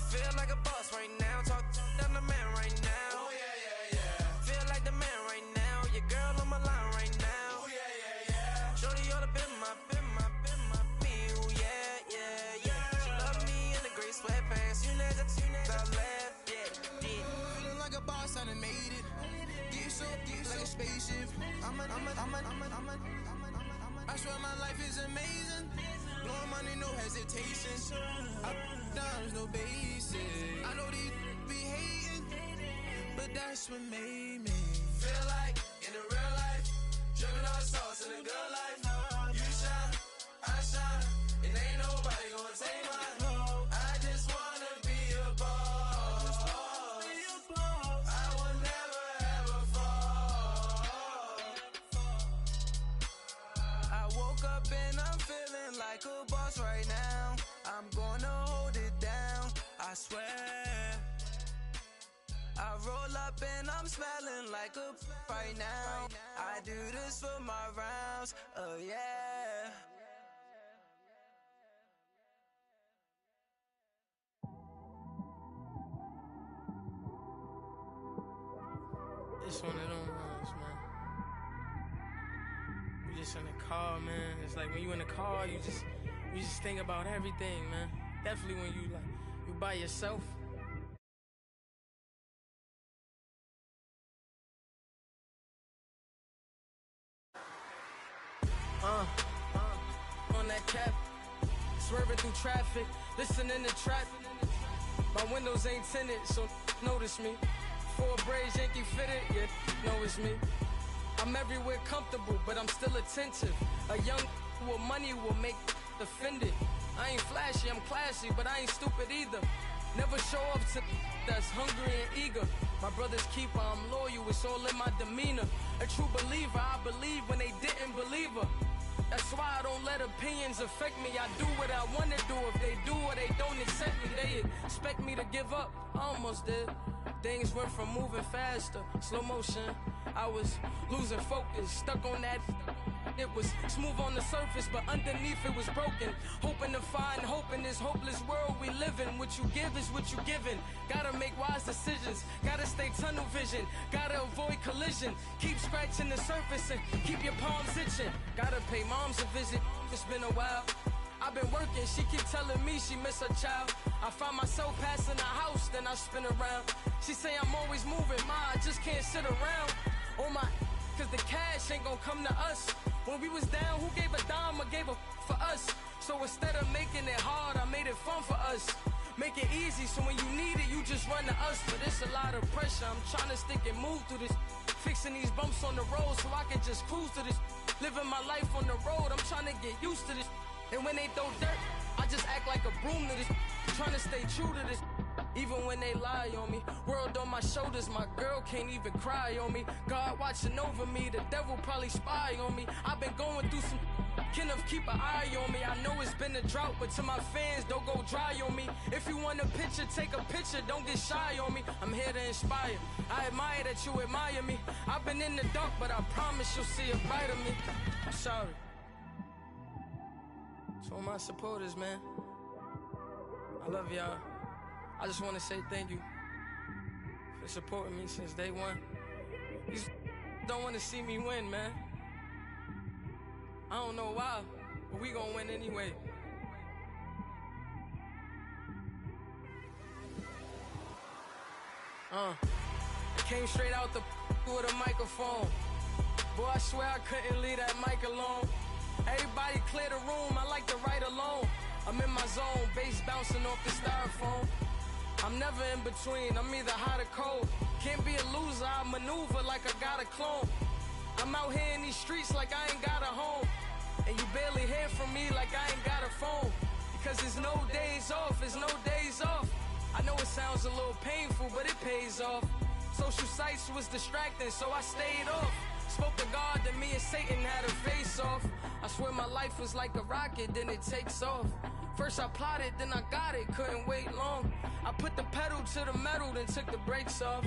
Feel like a boss right now, talk I'm the man right now. Oh yeah, yeah, yeah. Feel like the man right now, your girl on my line right now. Oh yeah, yeah, yeah. Shorty oughta been my me, ooh yeah, yeah, yeah. She love me in the gray sweatpants, you never left, yeah. Feeling like a boss, I done made it. Get so like a spaceship. I swear my life is amazing. Blowing money, no hesitation. Up, no basic. I know these be hating, but that's what made me feel like in the real life, dripping all the sauce in the good life. You shine, I shine, and ain't nobody gonna take mine. I just wanna be a boss. I will never ever fall. I woke up and I'm feeling like a boss right now. I'm gonna hold it down, I swear. I roll up and I'm smelling like a right now. I do this for my rounds, oh yeah. It's one of them ones, man. You just in the car, man. It's like when you in the car, you just think about everything, man. Definitely when you by yourself. On that cap, swerving through traffic, listening to trap. My windows ain't tinted, so notice me. Four braids, Yankee fitted, yeah, know it's me. I'm everywhere comfortable, but I'm still attentive. A young with money will make offended. I ain't flashy, I'm classy, but I ain't stupid either. Never show up to that's hungry and eager. My brother's keeper, I'm loyal, it's all in my demeanor. A true believer, I believe when they didn't believe her. That's why I don't let opinions affect me. I do what I wanna do. If they do or they don't accept me, they expect me to give up. I almost did. Things went from moving faster, slow motion. I was losing focus, stuck on that. It was smooth on the surface, but underneath it was broken. Hoping to find hope in this hopeless world we live in. What you give is what you given. Gotta make wise decisions, gotta stay tunnel vision, gotta avoid collision. Keep scratching the surface and keep your palms itching. Gotta pay moms a visit, it's been a while. I've been working, she keep telling me she miss her child. I find myself passing the house, then I spin around. She say I'm always moving, ma, I just can't sit around. Oh my, cause the cash ain't gon' come to us. When we was down, who gave a dime or gave a for us? So instead of making it hard, I made it fun for us. Make it easy, so when you need it, you just run to us. But it's a lot of pressure, I'm trying to stick and move through this. Fixing these bumps on the road so I can just cruise to this. Living my life on the road, I'm trying to get used to this. And when they throw dirt, I just act like a broom to this. Trying to stay true to this. Even when they lie on me, world on my shoulders, my girl can't even cry on me. God watching over me, the devil probably spy on me. I've been going through some, Kenneth keep an eye on me. I know it's been a drought, but to my fans, don't go dry on me. If you want a picture, take a picture, don't get shy on me. I'm here to inspire, I admire that you admire me. I've been in the dark, but I promise you'll see a brighter me. I'm sorry. To all my supporters, man, I love y'all. I just want to say thank you for supporting me since day one. These don't want to see me win, man. I don't know why, but we gonna win anyway. I came straight out the with a microphone. Boy, I swear I couldn't leave that mic alone. Everybody clear the room, I like to write alone. I'm in my zone, bass bouncing off the styrofoam. I'm never in between, I'm either hot or cold. Can't be a loser, I maneuver like I got a clone. I'm out here in these streets like I ain't got a home. And you barely hear from me like I ain't got a phone. Because there's no days off, there's no days off. I know it sounds a little painful, but it pays off. Social sites was distracting, so I stayed off. Spoke to God, then me and Satan had a face off. I swear my life was like a rocket, then it takes off. First I plotted, then I got it, couldn't wait long. I put the pedal to the metal, then took the brakes off.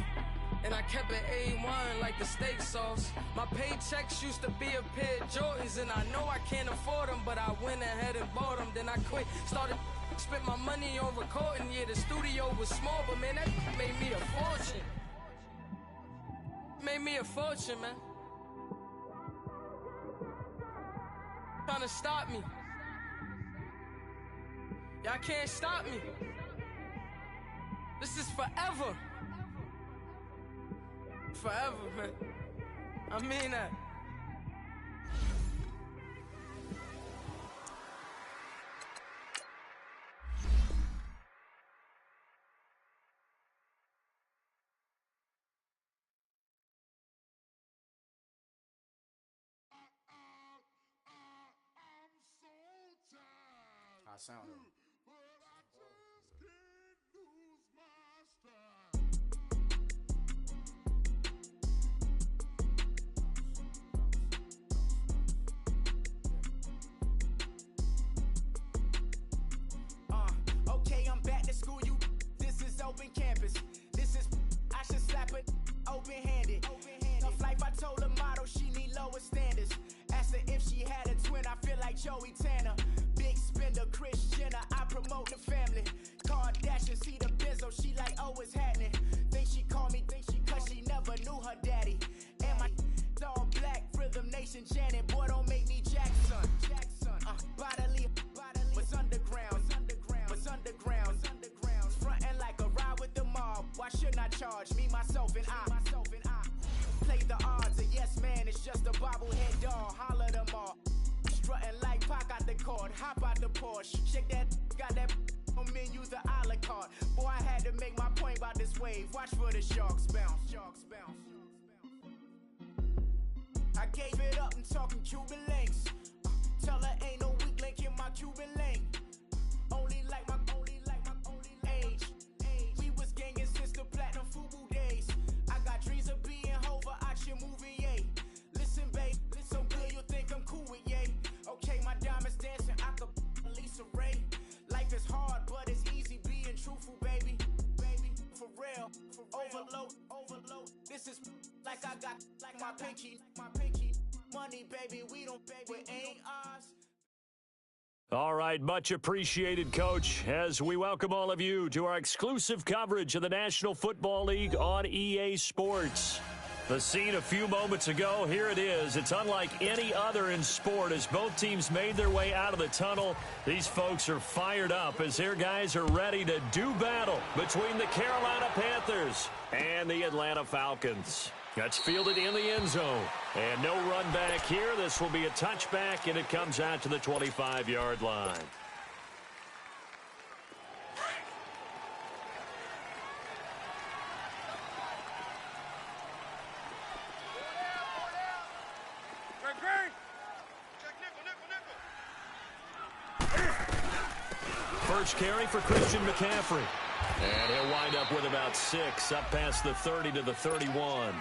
And I kept it A1 like the steak sauce. My paychecks used to be a pair of Jordans, and I know I can't afford them, but I went ahead and bought them. Then I quit, started Spent my money on recording, yeah, the studio was small, but man, that made me a fortune. Made me a fortune, man. Trying to stop me. Y'all can't stop me. This is forever. Forever, man. I mean that. How sound it? Okay, I'm back to school, you. This is open campus. This is, I should slap it open-handed. Tough life, I told her motto, she need lower standards. Asked her if she had a twin, I feel like Joey Tanner. Big spender, Kris Jenner, I promote the family. Kardashian, see the Benzo, she like, oh, it's happening. Think she called me, cause she never knew her daddy. And my all black, Rhythm Nation, Janet, boy, don't make me Jackson. Bodily, what's underground, what's underground, frontin' like a ride with the mob. Why shouldn't I charge me, myself, and I? Play the odds, a yes man, it's just a bobblehead doll. Holler them all. Strutting like Pac out the court, hop out the Porsche. Shake that, got that on menu, the a la carte. Boy, I had to make my point about this wave. Watch for the sharks bounce. I gave it up, I'm talking Cuban links. Tell her ain't no weak link in my Cuban lane. Only like my age. We was gangin' since the platinum FUBU days. I got dreams of being Hova out your movie, yay. Listen, babe, so good you'll think I'm cool with yay. Okay, my diamonds dancing, I could Lisa Ray. Life is hard, but it's easy being truthful, baby. For real, overload. This is like I got like my pinky. Money, baby, we don't, baby, it ain't ours. All right, much appreciated, Coach, as we welcome all of you to our exclusive coverage of the National Football League on EA Sports. The scene a few moments ago, here it is. It's unlike any other in sport as both teams made their way out of the tunnel. These folks are fired up as their guys are ready to do battle between the Carolina Panthers and the Atlanta Falcons. That's fielded in the end zone. And no run back here. This will be a touchback, and it comes out to the 25-yard line. First carry for Christian McCaffrey. And he'll wind up with about 6, up past the 30 to the 31.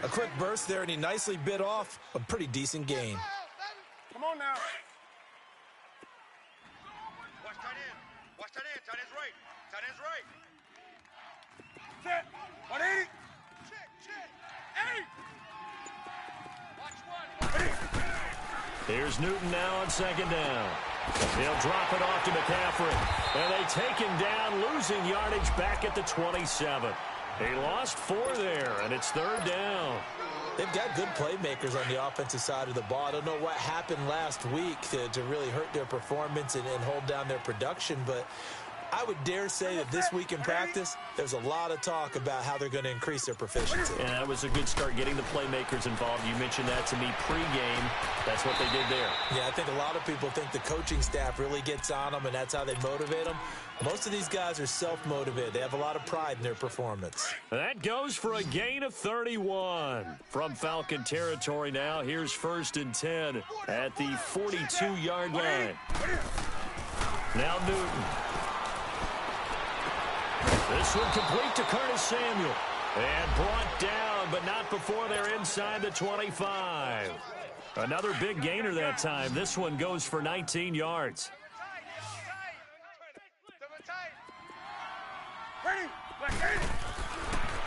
A quick burst there, and he nicely bit off a pretty decent gain. Come on now. Watch tight end. Watch tight end. Tight end's right. Tight end's right. Set. 180. Check. 8. Watch one. Here's Newton now on second down. He'll drop it off to McCaffrey. And they take him down, losing yardage back at the 27. He lost 4 there, and it's third down. They've got good playmakers on the offensive side of the ball. I don't know what happened last week to really hurt their performance and hold down their production, but I would dare say that this week in practice, there's a lot of talk about how they're going to increase their proficiency. And that was a good start, getting the playmakers involved. You mentioned that to me pregame. That's what they did there. Yeah, I think a lot of people think the coaching staff really gets on them, and that's how they motivate them. Most of these guys are self-motivated. They have a lot of pride in their performance. That goes for a gain of 31. From Falcon territory now, here's 1st and 10 at the 42-yard line. Now Newton. This one complete to Curtis Samuel. And brought down, but not before they're inside the 25. Another big gainer that time. This one goes for 19 yards.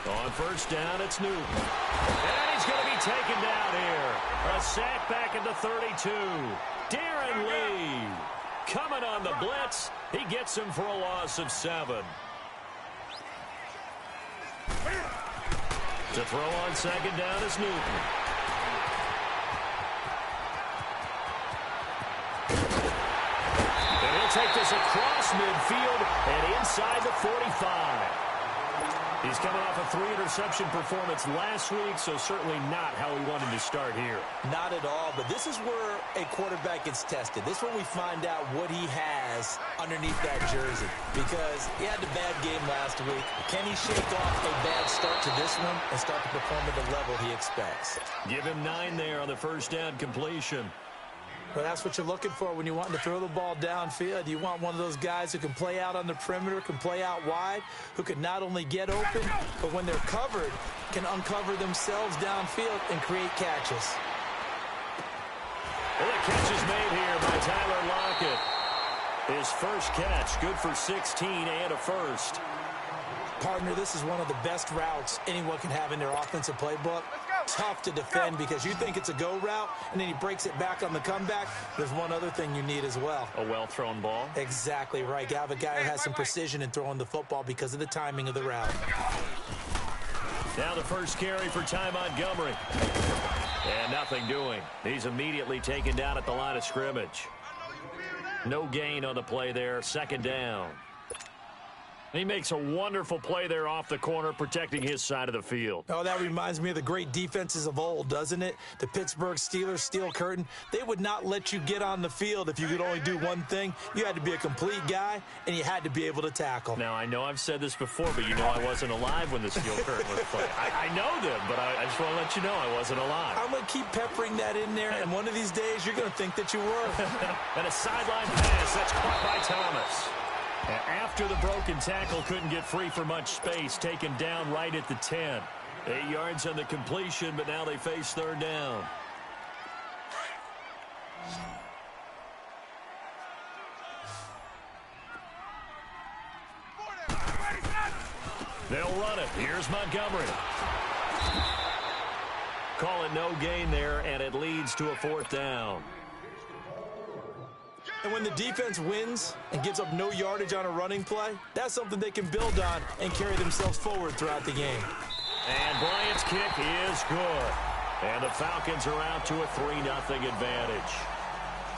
On first down, it's Newton. And he's going to be taken down here. A sack back at the 32. Darren Lee. coming on the blitz. He gets him for a loss of 7. To throw on second down is Newton. And he'll take this across midfield and inside the 45. He's coming off a 3-interception performance last week, so certainly not how he wanted to start here. Not at all, but this is where a quarterback gets tested. This is where we find out what he has underneath that jersey, because he had a bad game last week. Can he shake off a bad start to this one and start to perform at the level he expects? Give him 9 there on the first down completion. Well, that's what you're looking for when you want to throw the ball downfield. You want one of those guys who can play out on the perimeter, can play out wide, who can not only get open, but when they're covered, can uncover themselves downfield and create catches. Well, the catch is made here by Tyler Lockett. His first catch, good for 16 and a first. Partner, this is one of the best routes anyone can have in their offensive playbook. Tough to defend because you think it's a go route, and then he breaks it back on the comeback. There's one other thing you need as well. A well-thrown ball? Exactly right. You have a guy who has some precision in throwing the football because of the timing of the route. Now the first carry for Ty Montgomery. And nothing doing. He's immediately taken down at the line of scrimmage. No gain on the play there. Second down. He makes a wonderful play there off the corner, protecting his side of the field. Oh, that reminds me of the great defenses of old, doesn't it? The Pittsburgh Steelers, Steel Curtain, they would not let you get on the field if you could only do one thing. You had to be a complete guy, and you had to be able to tackle. Now, I know I've said this before, but you know I wasn't alive when the Steel Curtain was played. I know them, but I just want to let you know I wasn't alive. I'm going to keep peppering that in there, and one of these days you're going to think that you were. And a sideline pass. That's caught by Thomas. After the broken tackle, couldn't get free for much space, taken down right at the 10. 8 yards on the completion, but now they face third down. They'll run it. Here's Montgomery. Call it no gain there, and it leads to a fourth down. And when the defense wins and gives up no yardage on a running play, that's something they can build on and carry themselves forward throughout the game. And Bryant's kick is good. And the Falcons are out to a 3-0 advantage.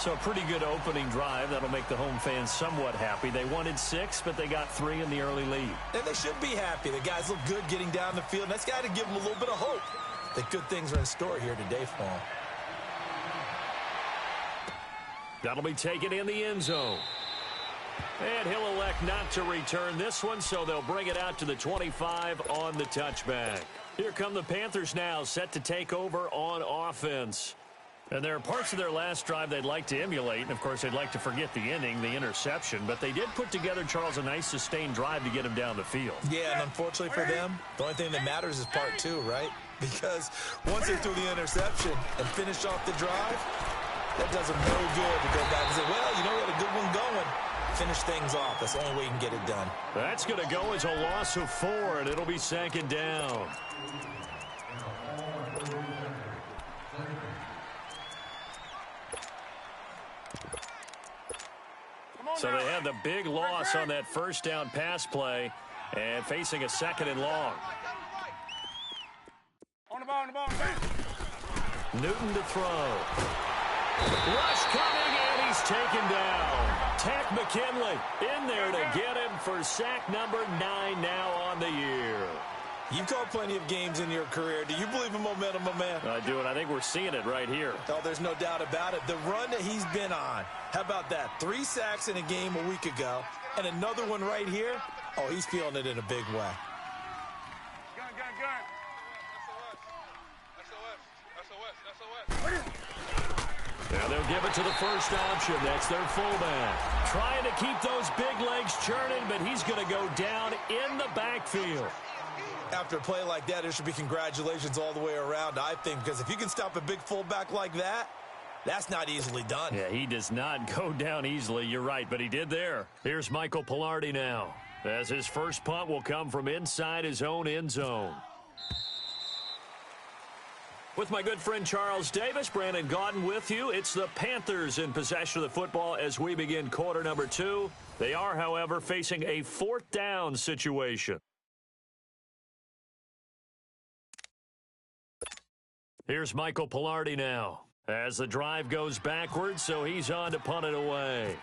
So a pretty good opening drive. That'll make the home fans somewhat happy. They wanted 6, but they got 3 in the early lead. And they should be happy. The guys look good getting down the field. And that's got to give them a little bit of hope that good things are in store here today for them. That'll be taken in the end zone. And he'll elect not to return this one, so they'll bring it out to the 25 on the touchback. Here come the Panthers now, set to take over on offense. And there are parts of their last drive they'd like to emulate. And, of course, they'd like to forget the inning, the interception. But they did put together, Charles, a nice sustained drive to get him down the field. Yeah, and unfortunately for them, the only thing that matters is part 2, right? Because once they threw the interception and finished off the drive, that does them no good to go back and say, well, you know, we had a good one going. Finish things off. That's the only way you can get it done. That's going to go as a loss of 4, and it'll be second down. So they had the big loss on that first down pass play and facing a second and long. On the ball, on the ball, Newton to throw. Rush coming, and he's taken down. Tack McKinley in there to get him for sack number 9 now on the year. You've called plenty of games in your career. Do you believe in momentum, my man? I do, and I think we're seeing it right here. Oh, there's no doubt about it. The run that he's been on, how about that? 3 sacks in a game a week ago, and another one right here. Oh, he's feeling it in a big way. gun, gun, gun. SOS. Now they'll give it to the first option. That's their fullback. Trying to keep those big legs churning, but he's going to go down in the backfield. After a play like that, there should be congratulations all the way around, I think, because if you can stop a big fullback like that, that's not easily done. Yeah, he does not go down easily. You're right, but he did there. Here's Michael Pilardi now, as his first punt will come from inside his own end zone. With my good friend Charles Davis, Brandon Gaudin with you. It's the Panthers in possession of the football as we begin quarter number 2. They are, however, facing a 4th down situation. Here's Michael Pilardi now as the drive goes backwards, so he's on to punt it away.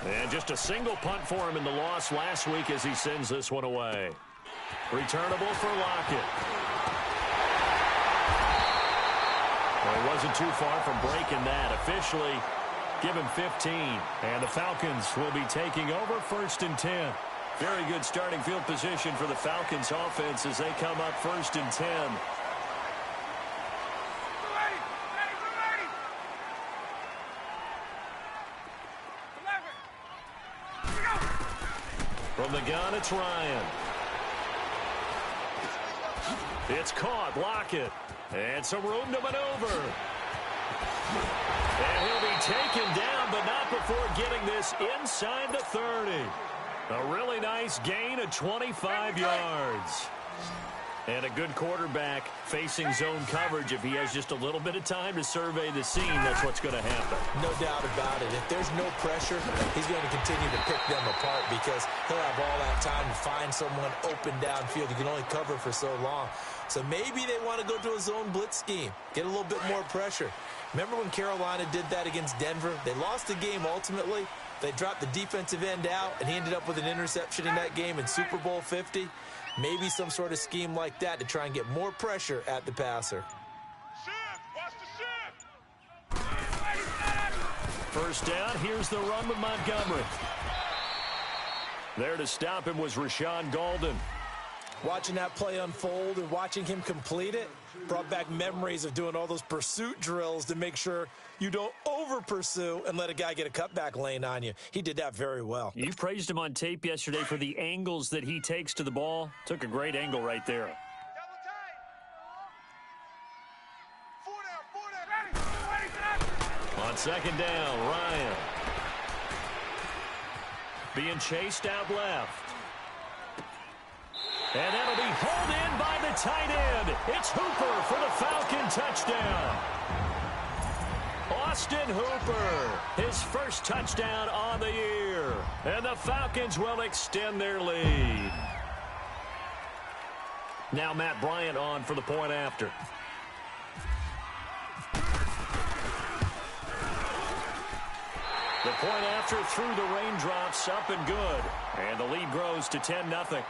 And just a single punt for him in the loss last week as he sends this one away. Returnable for Lockett. Well, he wasn't too far from breaking that. Officially, give him 15. And the Falcons will be taking over 1st and 10. Very good starting field position for the Falcons offense as they come up 1st and 10. From the gun, it's Ryan. It's caught. Lockett. And some room to maneuver. And he'll be taken down, but not before getting this inside the 30. A really nice gain of 25 yards. And a good quarterback facing zone coverage. If he has just a little bit of time to survey the scene, that's what's going to happen. No doubt about it. If there's no pressure, he's going to continue to pick them apart because he'll have all that time to find someone open downfield. You can only cover for so long. So maybe they want to go to a zone blitz scheme, get a little bit more pressure. Remember when Carolina did that against Denver? They lost the game ultimately. They dropped the defensive end out, and he ended up with an interception in that game in Super Bowl 50. Maybe some sort of scheme like that to try and get more pressure at the passer. Watch the shift. First down, here's the run with Montgomery. There to stop him was Rashawn Golden. Watching that play unfold and watching him complete it brought back memories of doing all those pursuit drills to make sure you don't over-pursue and let a guy get a cutback lane on you. He did that very well. You praised him on tape yesterday for the angles that he takes to the ball. Took a great angle right there. On 2nd down, Ryan. Being chased out left. And that'll be hauled in by the tight end. It's Hooper for the Falcon touchdown. Austin Hooper, his first touchdown on the year. And the Falcons will extend their lead. Now Matt Bryant on for the point after. The point after through the raindrops, up and good. And the lead grows to 10-0.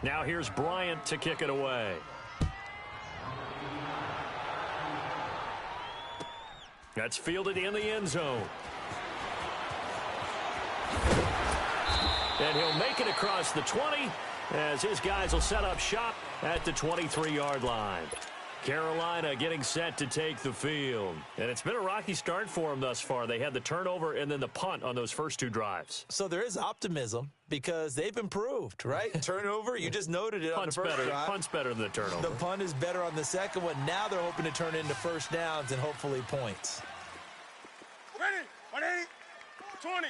Now here's Bryant to kick it away. That's fielded in the end zone. And he'll make it across the 20 as his guys will set up shop at the 23-yard line. Carolina getting set to take the field. And it's been a rocky start for them thus far. They had the turnover and then the punt on those first 2 drives. So there is optimism because they've improved, right? Turnover, you just noted it on the first drive. Punt's better than the turnover. The punt is better on the second one. Now they're hoping to turn into first downs and hopefully points. Ready? 180. 20.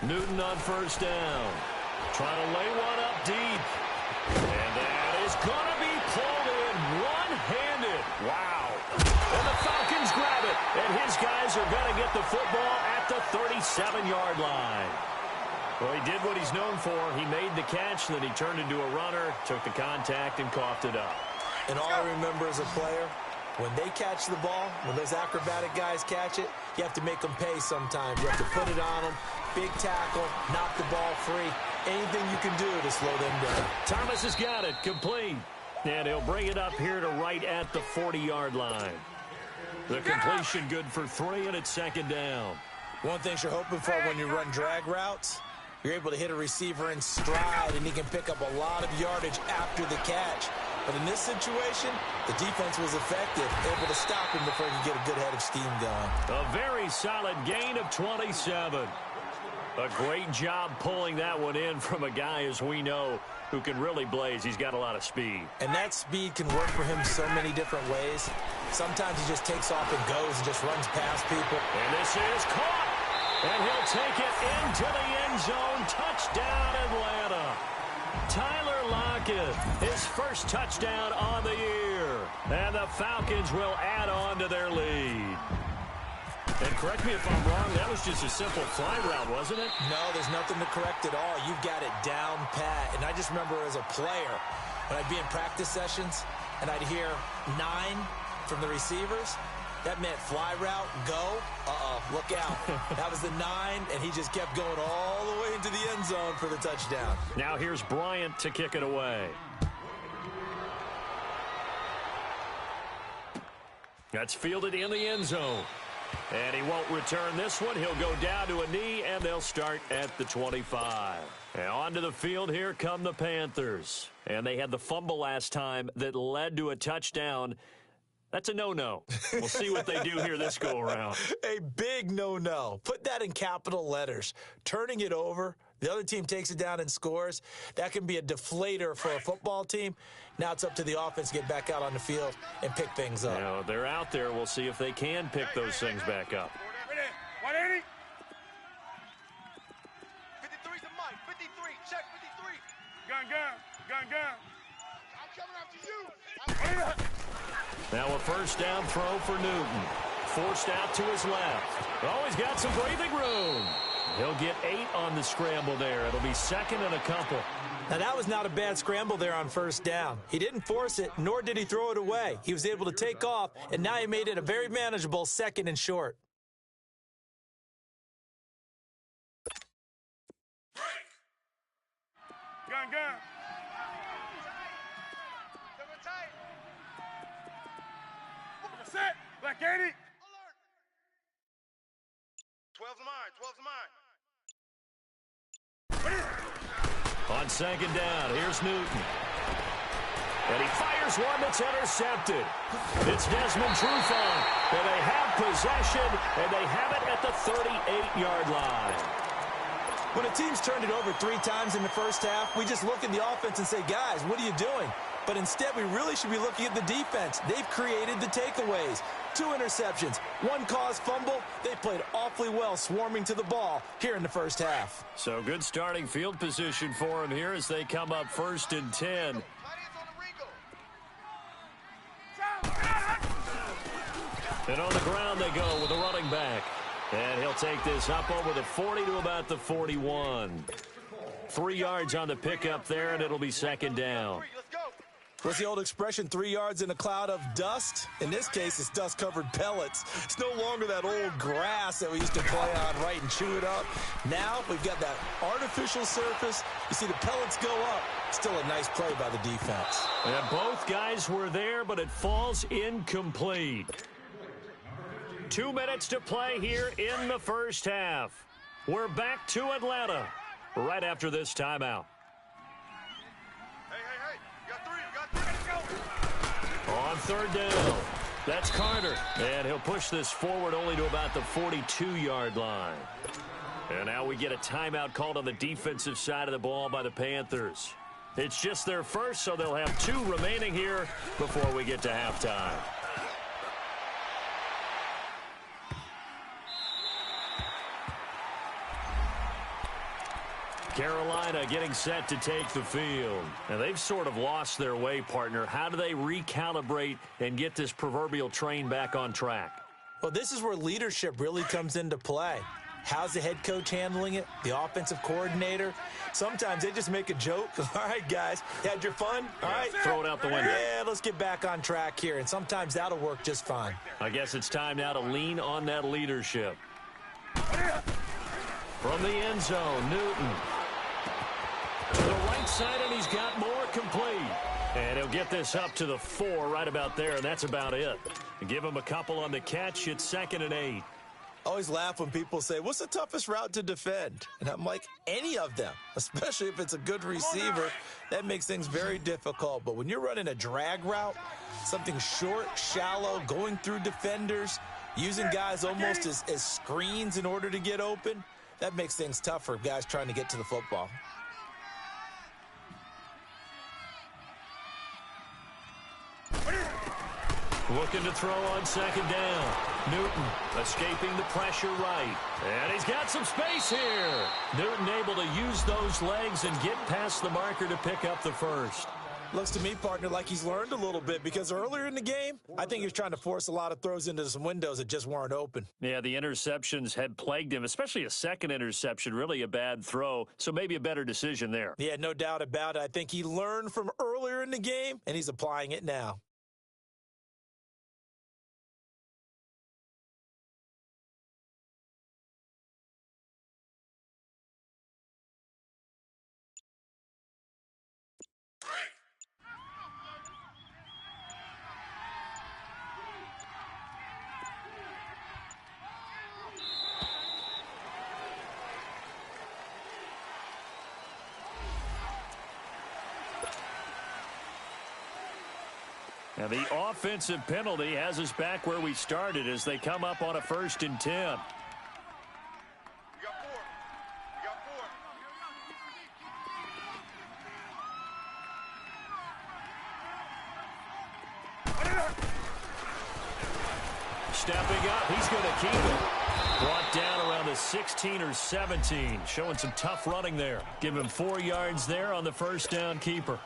Newton on first down. Trying to lay one up deep. And that is going to be pulled in one-handed. Wow. And the Falcons grab it. And his guys are going to get the football at the 37-yard line. Well, he did what he's known for. He made the catch, then he turned into a runner, took the contact, and coughed it up. And all I remember as a player, when they catch the ball, when those acrobatic guys catch it, you have to make them pay sometimes. You have to put it on them. Big tackle, knock the ball free. Anything you can do to slow them down. Thomas has got it, complete. And he'll bring it up here to right at the 40-yard line. The completion good for 3, and it's 2nd down. One thing you're hoping for when you run drag routes, you're able to hit a receiver in stride, and he can pick up a lot of yardage after the catch. But in this situation, the defense was effective, able to stop him before he could get a good head of steam going. A very solid gain of 27. A great job pulling that one in from a guy, as we know, who can really blaze. He's got a lot of speed. And that speed can work for him so many different ways. Sometimes he just takes off and goes and just runs past people. And this is caught. And he'll take it into the end zone. Touchdown, Atlanta. Tyler Lockett, his first touchdown on the year. And the Falcons will add on to their lead. And correct me if I'm wrong, that was just a simple fly route, wasn't it? No, there's nothing to correct at all. You've got it down pat. And I just remember as a player, when I'd be in practice sessions and I'd hear 9 from the receivers, that meant fly route, go, look out. That was the 9, and he just kept going all the way into the end zone for the touchdown. Now here's Bryant to kick it away. That's fielded in the end zone. And he won't return this one. He'll go down to a knee, and they'll start at the 25. And onto the field, here come the Panthers. And they had the fumble last time that led to a touchdown. That's a no-no. We'll see what they do here this go-around. A big no-no. Put that in capital letters. Turning it over, the other team takes it down and scores. That can be a deflator for a football team. Now it's up to the offense to get back out on the field and pick things up. Now, they're out there. We'll see if they can pick those things back up. 180. 53's a Mike. 53. Check 53. Gun. I'm coming after you. Now a first down throw for Newton. Forced out to his left. Oh, he's got some breathing room. He'll get 8 on the scramble there. It'll be second and a couple. Now, that was not a bad scramble there on first down. He didn't force it, nor did he throw it away. He was able to take off, and now he made it a very manageable second and short. Gun. Set. Black 80. Alert. 12's mine. On second down, here's Newton. And he fires one that's intercepted. It's Desmond Trufant. And they have possession, and they have it at the 38-yard line. When a team's turned it over 3 times in the first half, we just look at the offense and say, guys, what are you doing? But instead, we really should be looking at the defense. They've created the takeaways. 2 interceptions, 1 caused fumble. They played awfully well swarming to the ball here in the first half. So good starting field position for them here as they come up first and 10. And on the ground they go with a running back. And he'll take this up over the 40 to about the 41. 3 yards on the pickup there, and it'll be second down. What's the old expression, 3 yards in a cloud of dust? In this case, it's dust-covered pellets. It's no longer that old grass that we used to play on, right, and chew it up. Now we've got that artificial surface. You see the pellets go up. Still a nice play by the defense. And both guys were there, but it falls incomplete. 2 minutes to play here in the first half. We're back to Atlanta right after this timeout. Hey. You got 3. Let's go. On third down, that's Carter. And he'll push this forward only to about the 42-yard line. And now we get a timeout called on the defensive side of the ball by the Panthers. It's just their first, so they'll have 2 remaining here before we get to halftime. Carolina getting set to take the field. Now, they've sort of lost their way, partner. How do they recalibrate and get this proverbial train back on track? Well, this is where leadership really comes into play. How's the head coach handling it? The offensive coordinator? Sometimes they just make a joke. All right, guys, had your fun? All right. Throw it out the window. Yeah, let's get back on track here, and sometimes that'll work just fine. I guess it's time now to lean on that leadership. From the end zone, Newton. To the right side, and he's got more complete. And he'll get this up to the 4 right about there, and that's about it. Give him a couple on the catch. It's second and 8. I always laugh when people say, what's the toughest route to defend? And I'm like, any of them, especially if it's a good receiver. That makes things very difficult. But when you're running a drag route, something short, shallow, going through defenders, using guys almost as screens in order to get open, that makes things tough for guys trying to get to the football. Looking to throw on second down. Newton escaping the pressure right. And he's got some space here. Newton able to use those legs and get past the marker to pick up the first. Looks to me, partner, like he's learned a little bit, because earlier in the game, I think he was trying to force a lot of throws into some windows that just weren't open. Yeah, the interceptions had plagued him, especially a second interception, really a bad throw, so maybe a better decision there. Yeah, no doubt about it. I think he learned from earlier in the game, and he's applying it now. Now the offensive penalty has us back where we started as they come up on a 1st and 10. You got 4. You got 4. Stepping up, he's going to keep it. Brought down around the 16 or 17, showing some tough running there. Give him 4 yards there on the first down keeper.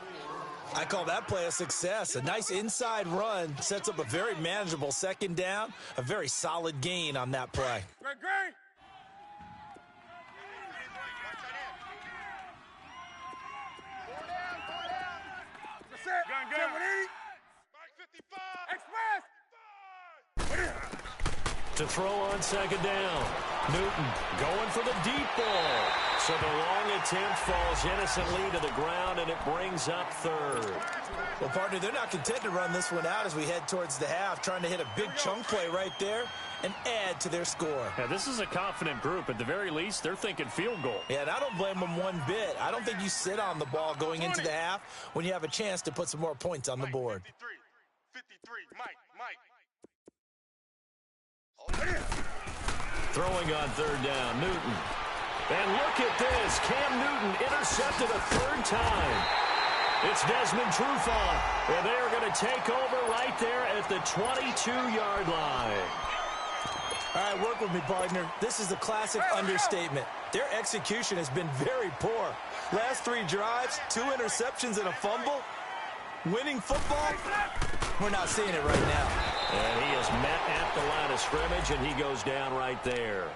I call that play a success. A nice inside run sets up a very manageable second down, a very solid gain on that play. Great. Watch that end. That's it. Gun. 55. Express. To throw on second down. Newton going for the deep ball. So the long attempt falls innocently to the ground, and it brings up 3rd. Well, partner, they're not content to run this one out as we head towards the half, trying to hit a big chunk play right there and add to their score. Now, this is a confident group. At the very least, they're thinking field goal. Yeah, and I don't blame them one bit. I don't think you sit on the ball going into the half when you have a chance to put some more points on the board. 53. Mike. Throwing on 3rd down, Newton. And look at this. Cam Newton intercepted a 3rd time. It's Desmond Trufant. And they are going to take over right there at the 22-yard line. All right, work with me, partner. This is a classic understatement. Their execution has been very poor. Last 3 drives, 2 interceptions and a fumble. Winning football, we're not seeing it right now. And he is met at the line of scrimmage, and he goes down right there.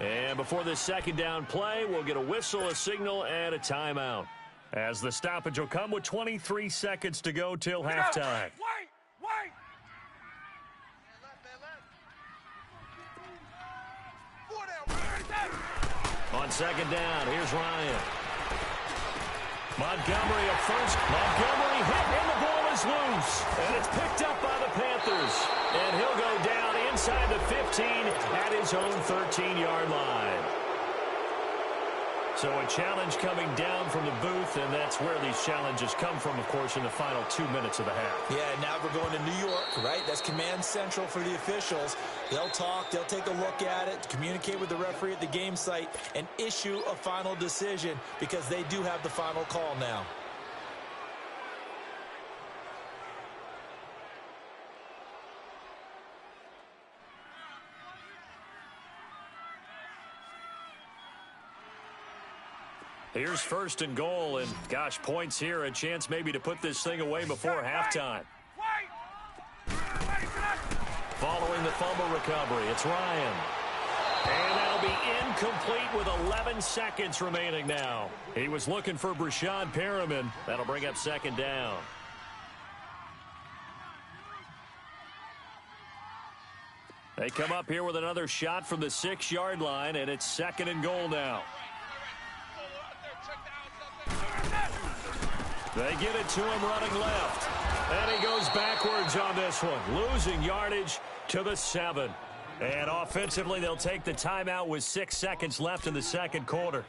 And before this second down play, we'll get a whistle, a signal, and a timeout. As the stoppage will come with 23 seconds to go till halftime. Wait. On second down, here's Ryan. Montgomery at first. Montgomery hit, and the ball is loose. And it's picked up by the Panthers. And he'll go down inside the 15 at his own 13-yard line. So a challenge coming down from the booth, and that's where these challenges come from, of course, in the final 2 minutes of the half. Yeah, now we're going to New York, right? That's command central for the officials. They'll talk, they'll take a look at it, communicate with the referee at the game site, and issue a final decision because they do have the final call now. Here's 1st and goal, and gosh, points here, a chance maybe to put this thing away before halftime. Following the fumble recovery, it's Ryan. And that'll be incomplete with 11 seconds remaining now. He was looking for Brashad Perriman. That'll bring up second down. They come up here with another shot from the 6-yard line, and it's 2nd and goal now. They get it to him running left. And he goes backwards on this one, losing yardage to the 7. And offensively, they'll take the timeout with 6 seconds left in the second quarter.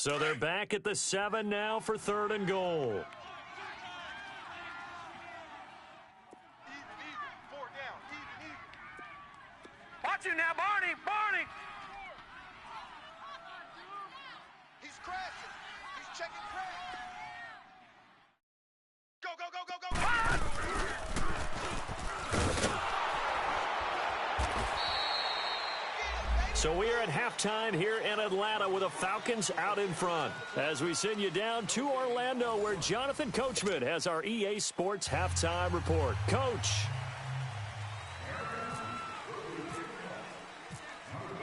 So they're back at the 7 now for 3rd and goal. Even. 4 down. Even. Watch it now, Barney. Barney. He's crashing. He's checking crash. Go, go, go, go, go. So we are at halftime here in Atlanta with the Falcons out in front. As we send you down to Orlando, where Jonathan Coachman has our EA Sports halftime report. Coach.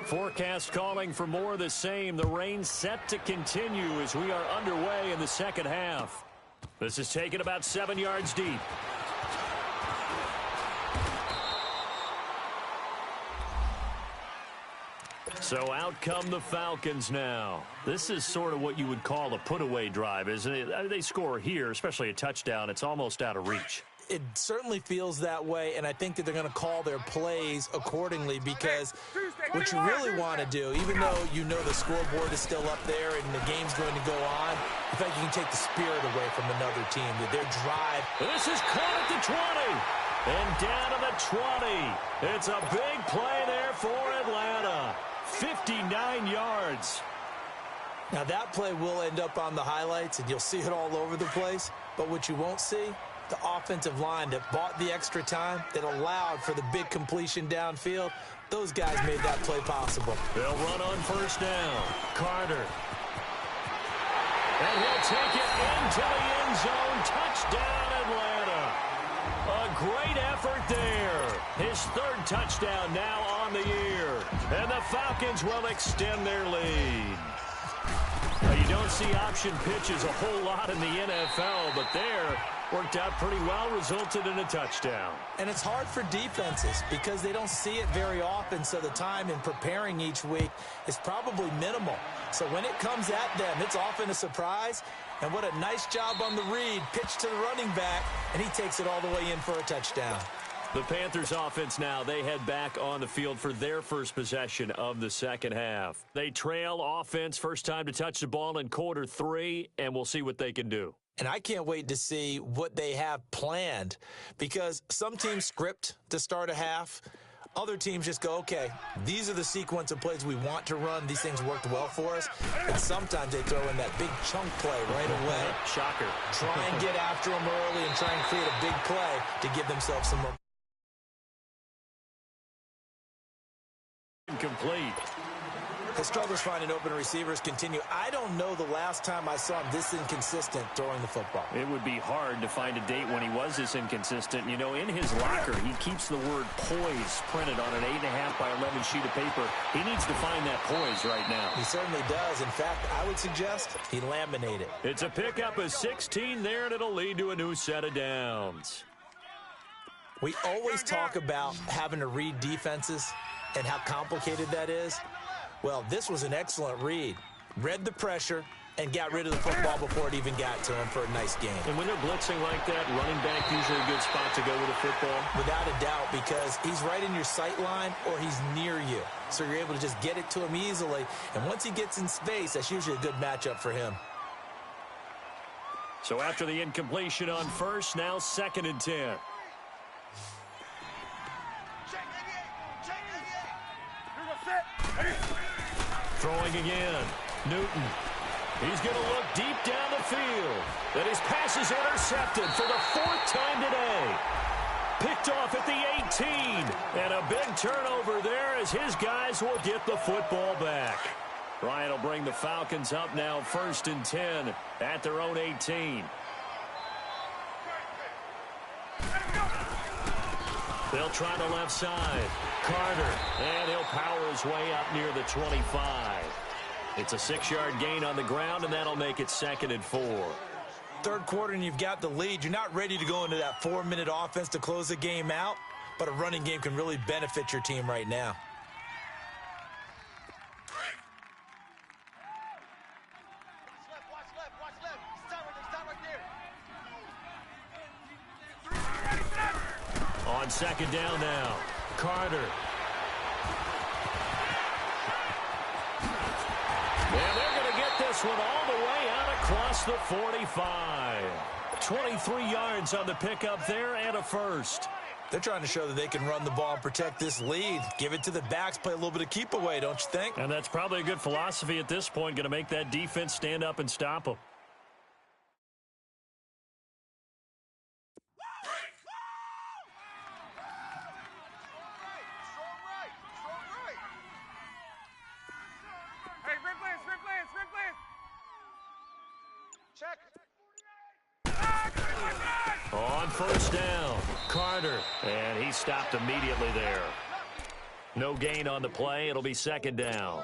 Forecast calling for more of the same. The rain set to continue as we are underway in the second half. This is taken about 7 yards deep. So out come the Falcons now. This is sort of what you would call a put-away drive, isn't it? They score here, especially a touchdown. It's almost out of reach. It certainly feels that way, and I think that they're going to call their plays accordingly because what you really want to do, even though you know the scoreboard is still up there and the game's going to go on, I think you can take the spirit away from another team. Their drive. This is caught at the 20 and down to the 20. It's a big play there for Atlanta. 59 yards. Now that play will end up on the highlights, and you'll see it all over the place. But what you won't see, the offensive line that bought the extra time, that allowed for the big completion downfield, those guys made that play possible. They'll run on first down. Carter. And he'll take it into the end zone. Touchdown, Atlanta. A great effort there. His 3rd touchdown now on the year. And the Falcons will extend their lead. Now, you don't see option pitches a whole lot in the NFL, but there worked out pretty well, resulted in a touchdown. And it's hard for defenses because they don't see it very often, so the time in preparing each week is probably minimal. So when it comes at them, it's often a surprise. And what a nice job on the read. Pitch to the running back, and he takes it all the way in for a touchdown. The Panthers offense now, they head back on the field for their first possession of the second half. They trail offense, first time to touch the ball in quarter 3, and we'll see what they can do. And I can't wait to see what they have planned because some teams script to start a half. Other teams just go, okay, these are the sequence of plays we want to run. These things worked well for us. And sometimes they throw in that big chunk play right away. Shocker. Try and get after them early and try and create a big play to give themselves some momentum. Incomplete. The struggles finding open receivers continue. I don't know the last time I saw him this inconsistent throwing the football. It would be hard to find a date when he was this inconsistent. You know, in his locker, he keeps the word poise printed on an 8.5 by 11 sheet of paper. He needs to find that poise right now. He certainly does. In fact, I would suggest he laminate it. It's a pickup of 16 there, and it'll lead to a new set of downs. We always talk about having to read defenses and how complicated that is. Well, this was an excellent read. Read the pressure and got rid of the football before it even got to him for a nice game. And when they're blitzing like that, running back usually a good spot to go with a football. Without a doubt, because he's right in your sight line or he's near you. So you're able to just get it to him easily. And once he gets in space, that's usually a good matchup for him. So after the incompletion on first, now 2nd and 10. Throwing again. Newton. He's going to look deep down the field. And his pass is intercepted for the 4th time today. Picked off at the 18. And a big turnover there as his guys will get the football back. Ryan will bring the Falcons up now 1st and 10 at their own 18. They'll try the left side. Carter, and he'll power his way up near the 25. It's a 6-yard gain on the ground, and that'll make it 2nd and 4. Third quarter, and you've got the lead. You're not ready to go into that 4-minute offense to close the game out, but a running game can really benefit your team right now. On 2nd down now, Carter. And they're going to get this this one all the way out across the 45. 23 yards on the pickup there and a first. They're trying to show that they can run the ball and protect this lead. Give it to the backs, play a little bit of keep away, don't you think? And that's probably a good philosophy at this point, going to make that defense stand up and stop them. On first down, Carter, and he stopped immediately there. No gain on the play. It'll be second down.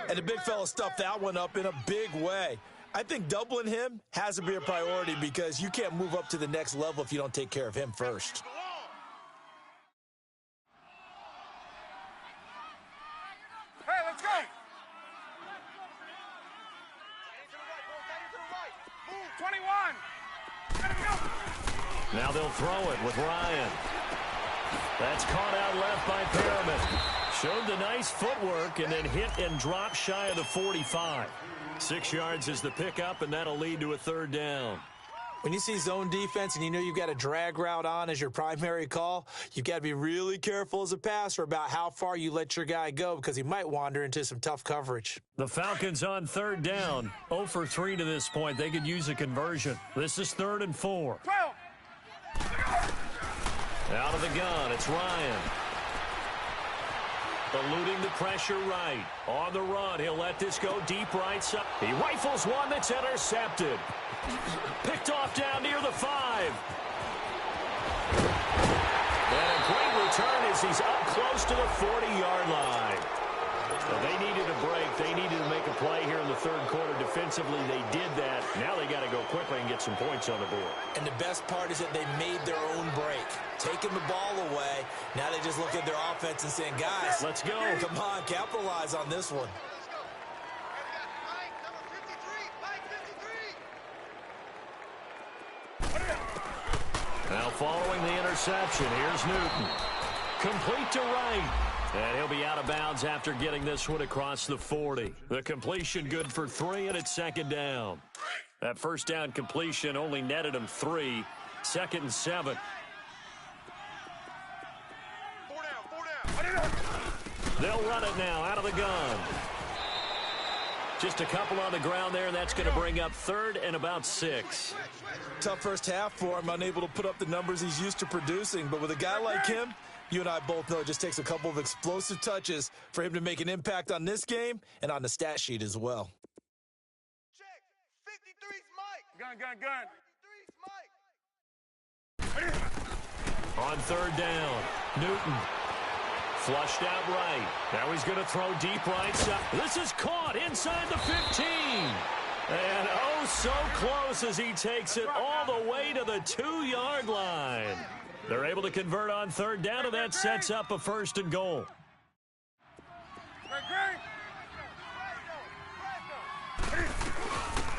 And the big fella stuffed that one up in a big way. I think doubling him has to be a priority because you can't move up to the next level if you don't take care of him first. Hey, let's go. 21. Now they'll throw it with Ryan. That's caught out left by Perriman. Showed the nice footwork and then hit and dropped shy of the 45. 6 yards is the pickup, and that'll lead to a third down. When you see zone defense and you know you've got a drag route on as your primary call, you've got to be really careful as a passer about how far you let your guy go because he might wander into some tough coverage. The Falcons on third down. 0 for 3 to this point. They could use a conversion. This is 3rd and 4. 12. Out of the gun, it's Ryan. Eluding the pressure right. On the run, he'll let this go deep right side. He rifles one that's intercepted. Picked off down near the 5. And a great return as he's up close to the 40-yard line. Well, they needed a break. They needed to make a play here in the third quarter defensively. They did that. Now they got to go quickly and get some points on the board. And the best part is that they made their own break. Taking the ball away. Now they just look at their offense and saying, guys, let's go. Come on, capitalize on this one. Now following the interception, here's Newton. Complete to right. And he'll be out of bounds after getting this one across the 40. The completion good for 3, and it's second down. That first down completion only netted him 3. 2nd and 7. 4 down. They'll run it now out of the gun. Just a couple on the ground there, and that's going to bring up 3rd and about 6. Tough first half for him, unable to put up the numbers he's used to producing. But with a guy like him, you and I both know it just takes a couple of explosive touches for him to make an impact on this game and on the stat sheet as well. Check. 53's Mike. Gun. 53's Mike. On third down, Newton. Flushed out right. Now he's going to throw deep right side. This is caught inside the 15. And oh, so close as he takes it all the way to the 2-yard line. They're able to convert on third down, and that sets up a 1st and goal.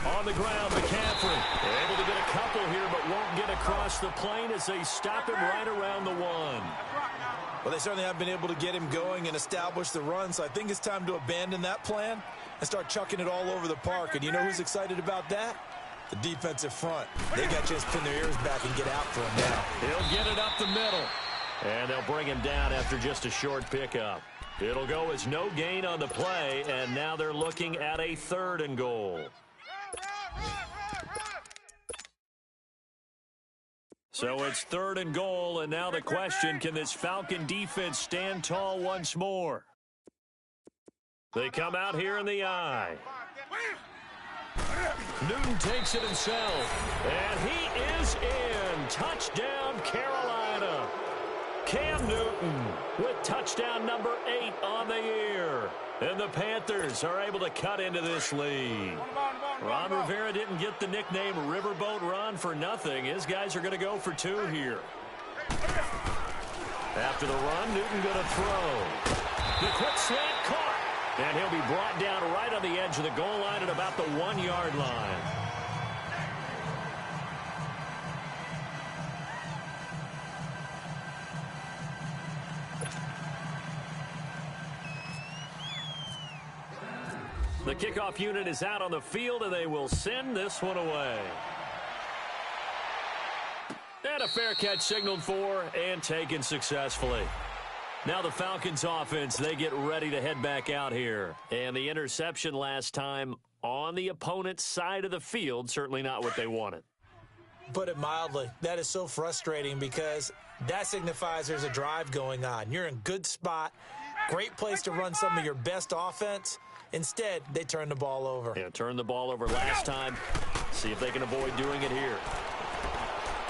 On the ground, McCaffrey. They're able to get a couple here, but won't get across the plane as they stop him right around the 1. Well, they certainly haven't been able to get him going and establish the run, so I think it's time to abandon that plan and start chucking it all over the park. And you know who's excited about that? The defensive front. They got to just pin their ears back and get after him now. He'll get it up the middle. And they'll bring him down after just a short pickup. It'll go as no gain on the play, and now they're looking at a 3rd and goal. So it's 3rd and goal, and now the question, can this Falcon defense stand tall once more? They come out here in the eye. Newton takes it himself, and he is in. Touchdown, Carolina. Cam Newton with touchdown number 8 on the year. And the Panthers are able to cut into this lead. Ron Rivera didn't get the nickname Riverboat Ron for nothing. His guys are going to go for 2 here. After the run, Newton going to throw. The quick slant caught. And he'll be brought down right on the edge of the goal line at about the 1-yard line. The kickoff unit is out on the field, and they will send this one away. And a fair catch signaled for and taken successfully. Now the Falcons offense, they get ready to head back out here. And the interception last time on the opponent's side of the field, certainly not what they wanted. Put it mildly, that is so frustrating because that signifies there's a drive going on. You're in good spot, great place to run some of your best offense. Instead, they turn the ball over. Yeah, turned the ball over last time. See if they can avoid doing it here.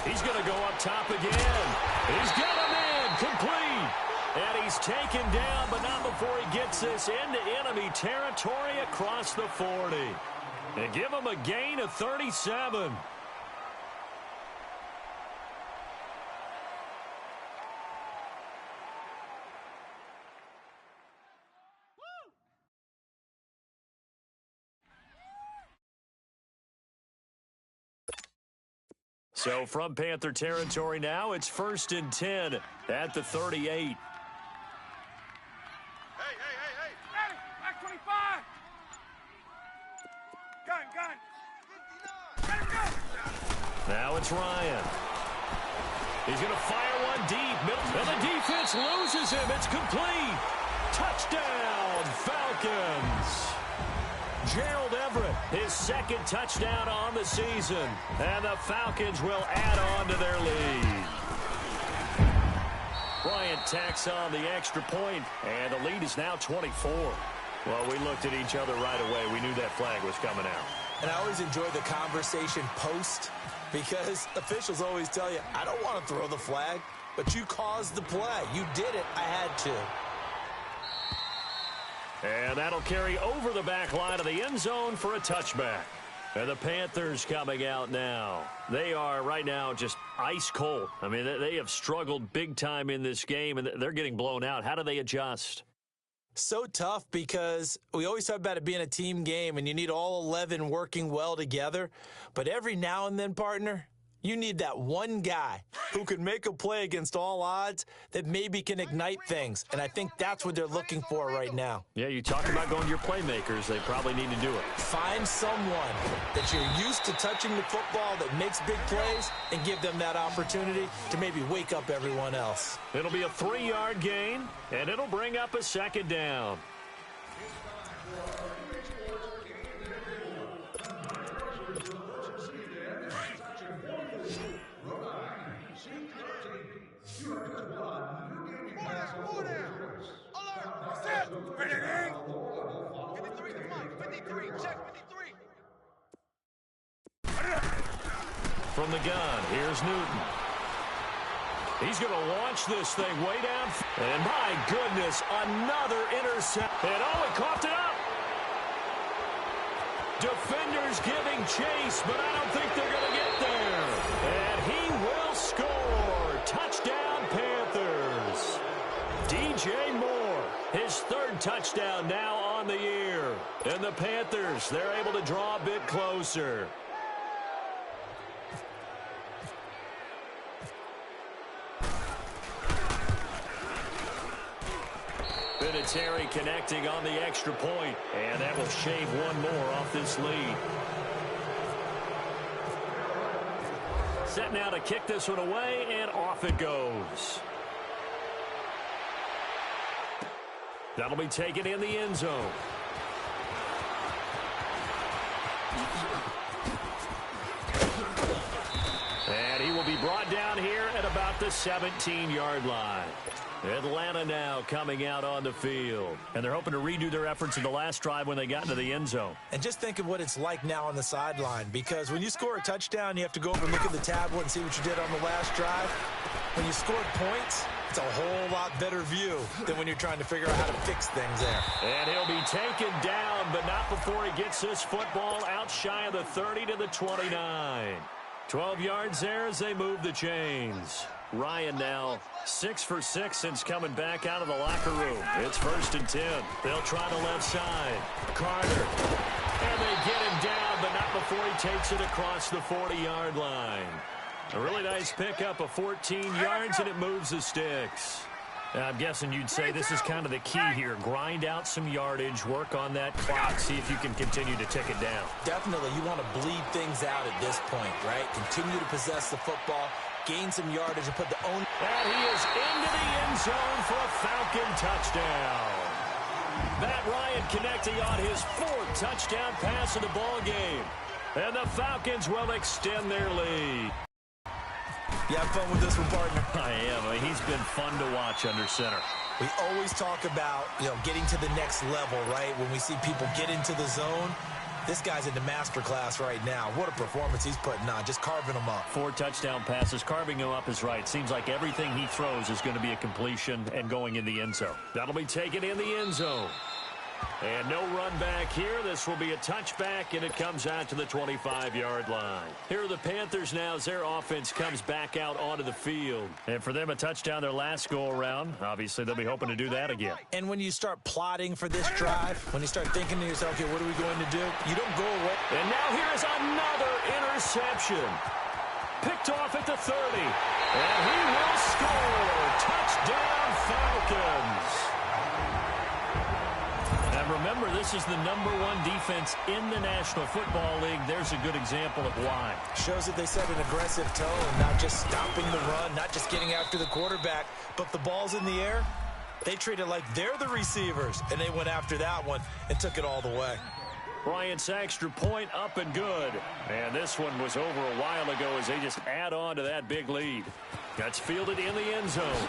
He's going to go up top again. He's got him in, complete. And he's taken down, but not before he gets this into enemy territory across the 40. And give him a gain of 37. So from Panther territory now, it's 1st and 10 at the 38. Hey. Back 25. Gun. Let him go. Now it's Ryan. He's going to fire one deep. And the defense loses him. It's complete. Touchdown, Falcons. Gerald Everett, his second touchdown on the season. And the Falcons will add on to their lead. Bryant tacks on the extra point, and the lead is now 24. Well, we looked at each other right away. We knew that flag was coming out. And I always enjoy the conversation post because officials always tell you, I don't want to throw the flag, but you caused the play. You did it. I had to. And that'll carry over the back line of the end zone for a touchback. And the Panthers coming out now. They are right now just ice cold. I mean, they have struggled big time in this game, and they're getting blown out. How do they adjust? So tough because we always talk about it being a team game, and you need all 11 working well together. But every now and then, partner, you need that one guy who can make a play against all odds that maybe can ignite things. And I think that's what they're looking for right now. Yeah, you talk about going to your playmakers. They probably need to do it. Find someone that you're used to touching the football that makes big plays and give them that opportunity to maybe wake up everyone else. It'll be a 3-yard gain, and it'll bring up a 2nd down. From the gun, here's Newton. He's going to launch this thing way down. And my goodness, another intercept. And he coughed it up. Defenders giving chase, but I don't think they're going to get there. And he will score. Touchdown, Panthers. DJ Moore, his 3rd touchdown now on the year. And the Panthers, they're able to draw a bit closer. Terry connecting on the extra point, and that will shave one more off this lead. Set now to kick this one away, and off it goes. That'll be taken in the end zone. And he will be brought down here at about the 17-yard line. Atlanta now coming out on the field. And they're hoping to redo their efforts in the last drive when they got into the end zone. And just think of what it's like now on the sideline, because when you score a touchdown, you have to go over and look at the tablet and see what you did on the last drive. When you scored points, it's a whole lot better view than when you're trying to figure out how to fix things there. And he'll be taken down, but not before he gets this football out shy of the 30 to the 29. 12 yards there as they move the chains. Ryan now 6 for 6 since coming back out of the locker room. It's 1st and 10. They'll try the left side. Carter. And they get him down, but not before he takes it across the 40-yard line. A really nice pickup of 14 yards, and it moves the sticks. I'm guessing you'd say this is kind of the key here. Grind out some yardage, work on that clock, see if you can continue to tick it down. Definitely. You want to bleed things out at this point, right? Continue to possess the football, gain some yardage, and put the own... And he is into the end zone for a Falcon touchdown. Matt Ryan connecting on his 4th touchdown pass of the ball game. And the Falcons will extend their lead. You have fun with this one, partner? I am. I mean, he's been fun to watch under center. We always talk about, getting to the next level, right? When we see people get into the zone, this guy's in the master class right now. What a performance he's putting on, just carving them up. 4 touchdown passes. Carving him up is right. Seems like everything he throws is going to be a completion and going in the end zone. That'll be taken in the end zone. And no run back here. This will be a touchback, and it comes out to the 25-yard line. Here are the Panthers now as their offense comes back out onto the field. And for them, a touchdown their last go-around. Obviously, they'll be hoping to do that again. And when you start plotting for this drive, when you start thinking to yourself, okay, what are we going to do? You don't go away. And now here is another interception. Picked off at the 30. And he will score. Touchdown, Falcons. Remember, this is the #1 defense in the National Football League. There's a good example of why. Shows that they set an aggressive tone, not just stopping the run, not just getting after the quarterback, but the ball's in the air. They treat it like they're the receivers, and they went after that one and took it all the way. Bryant's extra point up and good. And this one was over a while ago as they just add on to that big lead. That's fielded in the end zone.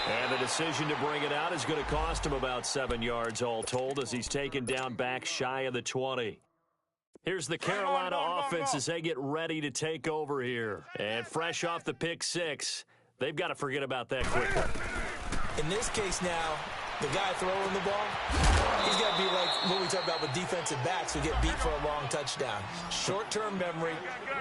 And the decision to bring it out is going to cost him about 7 yards all told as he's taken down back shy of the 20. Here's the Carolina offense as they get ready to take over here. And fresh off the pick 6, they've got to forget about that quickly. In this case now, the guy throwing the ball, he's got to be like what we talk about with defensive backs who get beat for a long touchdown. Short-term memory,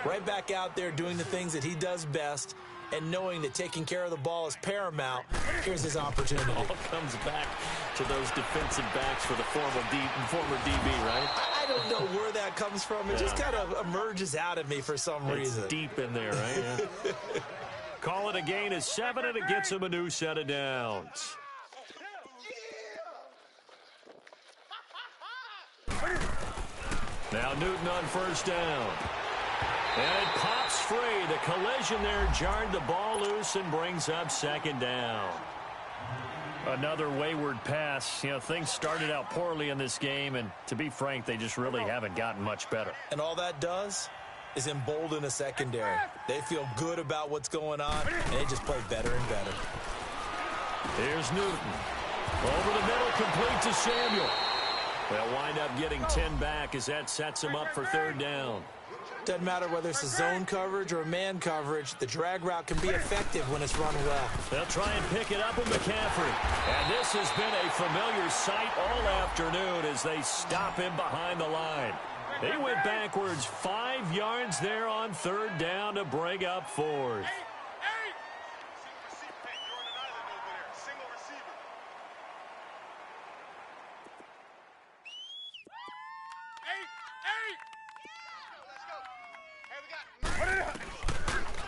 right back out there doing the things that he does best, and knowing that taking care of the ball is paramount. Here's his opportunity. It all comes back to those defensive backs for the former DB, right? I don't know where that comes from. It just kind of emerges out of me for some reason. It's deep in there, right? Yeah. Call it a gain of 7, and it gets him a new set of downs. Now Newton on first down. And it pops free. The collision there jarred the ball loose and brings up 2nd down. Another wayward pass. Things started out poorly in this game, and to be frank, they just really haven't gotten much better. And all that does is embolden a secondary. They feel good about what's going on, and they just play better and better. Here's Newton. Over the middle, complete to Samuel. They'll wind up getting 10 back as that sets him up for 3rd down. Doesn't matter whether it's a zone coverage or a man coverage, the drag route can be effective when it's run well. They'll try and pick it up with McCaffrey. And this has been a familiar sight all afternoon as they stop him behind the line. They went backwards 5 yards there on 3rd down to bring up 4th.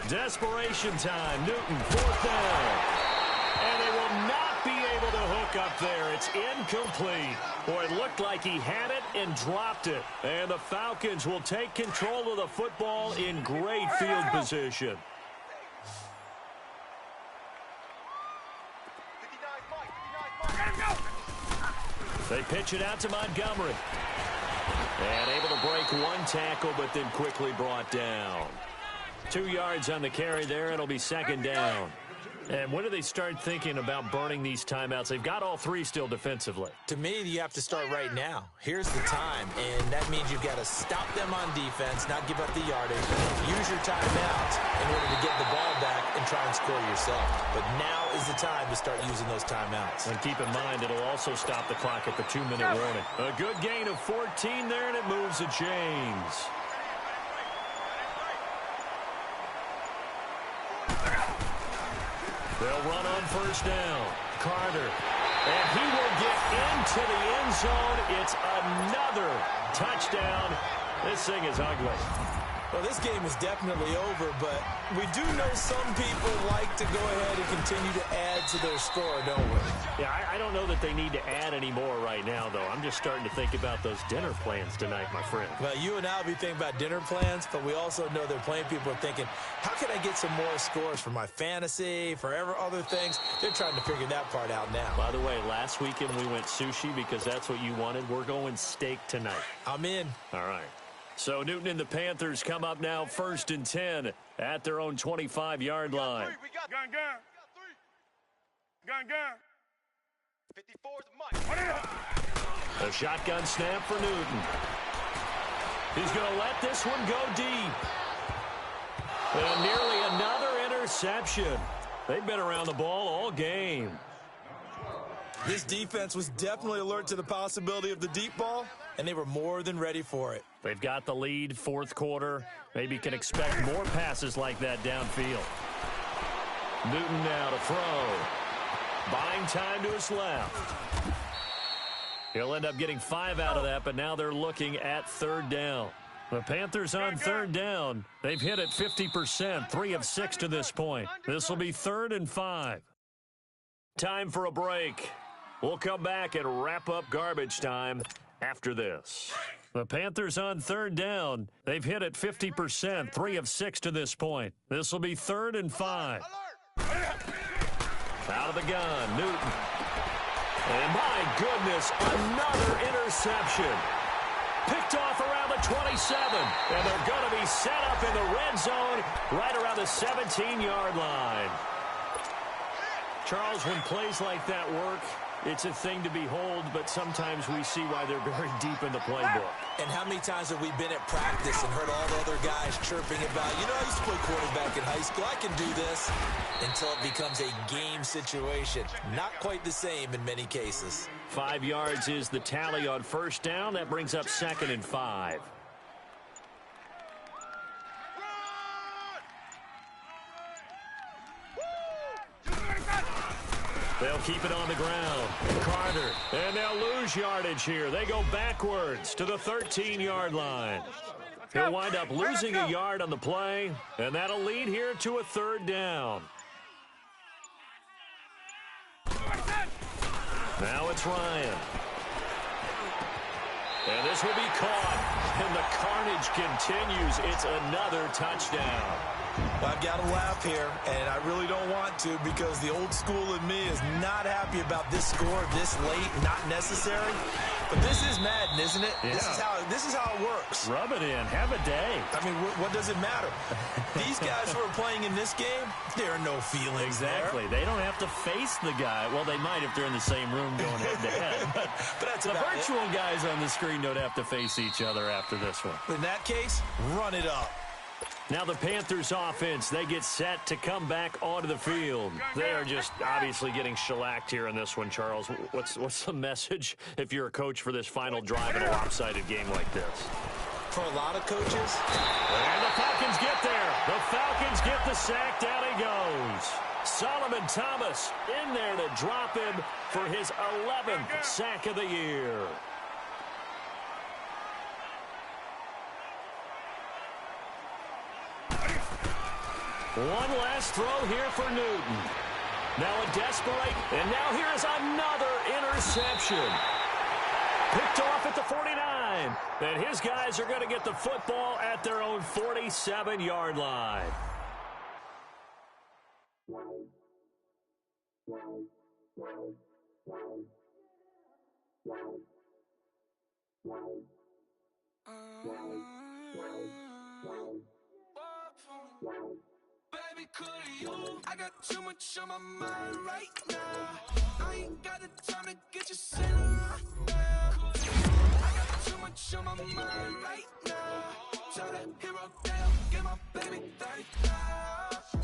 Desperation time. Newton, 4th down. And they will not be able to hook up there. It's incomplete. Boy, it looked like he had it and dropped it. And the Falcons will take control of the football in great field position. They pitch it out to Montgomery. And able to break 1 tackle, but then quickly brought down. 2 yards on the carry there. It'll be 2nd down. And when do they start thinking about burning these timeouts? They've got all 3 still defensively. To me, you have to start right now. Here's the time, and that means you've got to stop them on defense, not give up the yardage. Use your timeouts in order to get the ball back and try and score yourself. But now is the time to start using those timeouts. And keep in mind, it'll also stop the clock at the 2-minute warning. A good gain of 14 there, and it moves the chains. They'll run on first down. Carter. And he will get into the end zone. It's another touchdown. This thing is ugly. Well, this game is definitely over, but we do know some people like to go ahead and continue to add to their score, don't we? Yeah, I don't know that they need to add any more right now, though. I'm just starting to think about those dinner plans tonight, my friend. Well, you and I will be thinking about dinner plans, but we also know they're playing people are thinking, how can I get some more scores for my fantasy, for other things? They're trying to figure that part out now. By the way, last weekend we went sushi because that's what you wanted. We're going steak tonight. I'm in. All right. So Newton and the Panthers come up now 1st and 10 at their own 25-yard line. Gun, gun. Gun, gun. 54's Mike. A shotgun snap for Newton. He's going to let this one go deep. And nearly another interception. They've been around the ball all game. This defense was definitely alert to the possibility of the deep ball, and they were more than ready for it. They've got the lead, fourth quarter. Maybe can expect more passes like that downfield. Newton now to throw. Buying time to his left. He'll end up getting 5 out of that, but now they're looking at 3rd down. The Panthers on 3rd down. They've hit it 50%, 3 of 6 to this point. This will be 3rd and 5. Time for a break. We'll come back and wrap up garbage time after this. The Panthers on 3rd down. They've hit it 50%, 3 of 6 to this point. This will be 3rd and 5. Out of the gun, Newton. And my goodness, another interception. Picked off around the 27. And they're going to be set up in the red zone right around the 17-yard line. Charles, when plays like that work, it's a thing to behold, but sometimes we see why they're very deep in the playbook. And how many times have we been at practice and heard all the other guys chirping about, I used to play quarterback in high school, I can do this, until it becomes a game situation. Not quite the same in many cases. 5 yards is the tally on 1st down. That brings up 2nd and 5. They'll keep it on the ground. Carter, and they'll lose yardage here. They go backwards to the 13-yard line. He'll wind up losing a yard on the play, and that'll lead here to a 3rd down. Now it's Ryan. And this will be caught, and the carnage continues. It's another touchdown. Well, I've got to laugh here, and I really don't want to because the old school in me is not happy about this score this late, not necessary. But this is Madden, isn't it? Yeah. This is how it works. Rub it in. Have a day. I mean, what does it matter? These guys who are playing in this game, there are no feelings Exactly. there. They don't have to face the guy. Well, they might if they're in the same room going head-to-head. But that's the about virtual guys on the screen don't have to face each other after this one. In that case, run it up. Now the Panthers offense, they get set to come back onto the field. They are just obviously getting shellacked here in this one, Charles. What's the message if you're a coach for this final drive in a lopsided game like this? For a lot of coaches. And the Falcons get there. The Falcons get the sack. Down he goes. Solomon Thomas in there to drop him for his 11th sack of the year. One last throw here for Newton. Now a desperate, and now here is another interception. Picked off at the 49. And his guys are going to get the football at their own 47-yard line. Baby, could you? I got too much on my mind right now. I ain't got the time to get you sent around. I got too much on my mind right now. Tell that hero down, get my baby 30,000.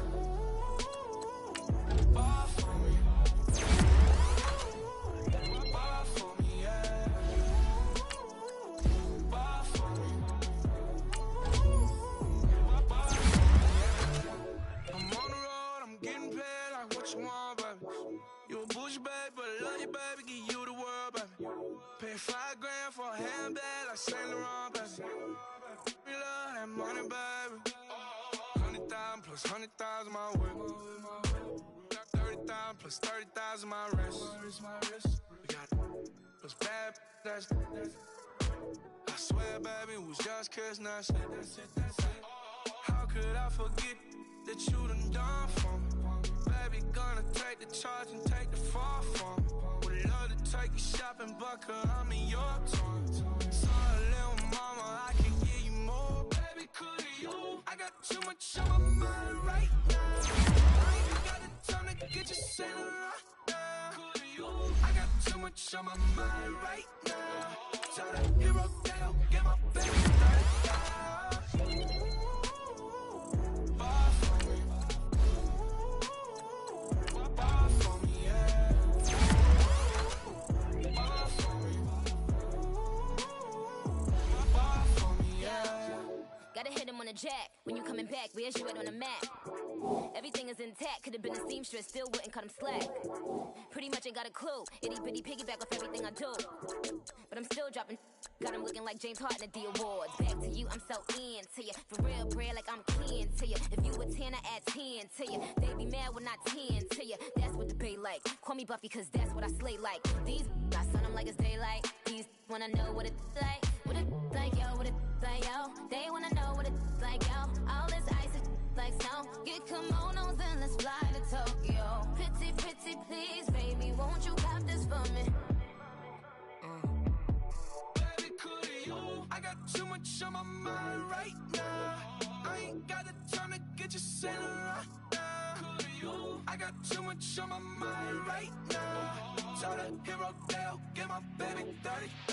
Ball for me. Ball for me, yeah. Ball for me. I'm on the road, I'm getting paid like what you want, baby. You a bougie, baby, but I love you, baby, give you the world, baby. Pay $5 grand for a handbag like Saint Laurent, baby. We love that money, baby. 100,000 plus 100,000 my whip. 30,000 plus 30,000 my wrist. We got those bad, that's I swear, baby, it was just kiss, now that's it. How could I forget that you done for me? Baby, gonna take the charge and take the fall from me. Would love to take you shopping, but I'm in your town. Sorry, little mama, I can give you more. Baby, could you? I got too much on my mind right now. I ain't got the time to get you sailing right now. Could you? I got too much on my mind right now. Tell that hero down, get my baby right now. Bar for me. Bar for me, yeah. Bar for me. Bar for me, yeah. Gotta hit him on the jack. When you coming back, where's you at on the map? Everything is intact. Could've been a seamstress, still wouldn't cut him slack. Pretty much ain't got a clue. Itty bitty piggyback with everything I do. But I'm still dropping. Got him looking like James Harden at the awards. Back to you, I'm so into you. For real, bread, like I'm kin to you. If you a 10, I add 10 to you. They be mad when I 10 to you. That's what the bay like. Call me Buffy, cause that's what I slay like. These I sun them like it's daylight. These wanna know what it's like. What it like, yo, what it like, yo. They wanna know what it's like, yo. All this ice is like snow. Get kimonos and let's fly to Tokyo. Pretty, pretty, please, baby, won't you cop this for me? Baby, could you? I got too much on my mind right now. I ain't got the time to get you sailing right now. Could you? I got too much on my mind right now. Tell the hero down, get my baby 30.